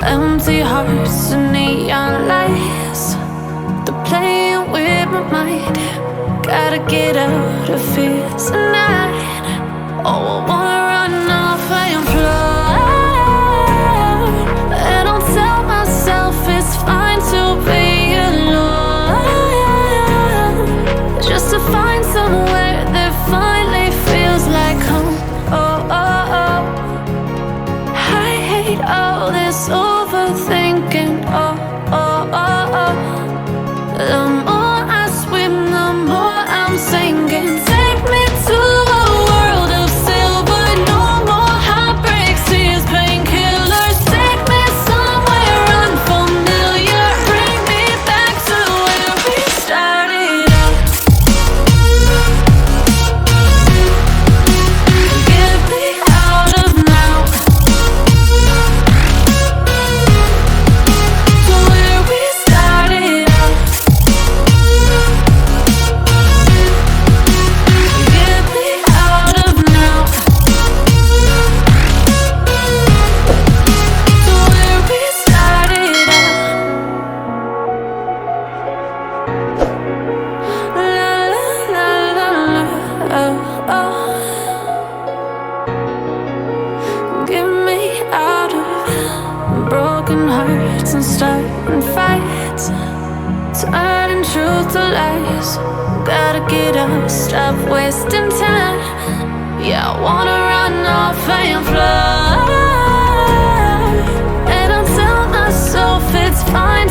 Empty hearts and neon lights, they're playing with my mind. Gotta get out of here tonight. Oh, I wanna run off and fly. And I'll tell myself it's fine to be alone, just to find somewhere that finally feels like home. Oh, oh, oh. I hate all this overthinking. Oh, oh, oh, oh. The more I swim, the more I'm sinking. Take me to a world of silver. No more heartbreaks, tears, painkillers. Take me somewhere unfamiliar. Bring me back to where we started out. Get me out of now, to where we started out. Get me out of now, to where we started out. La la la la la, oh, oh. Get me out of broken hearts and starting fights, turning truth to lies. Gotta get up, stop wasting time. Yeah, I wanna run off and fly. And I'll tell myself it's fine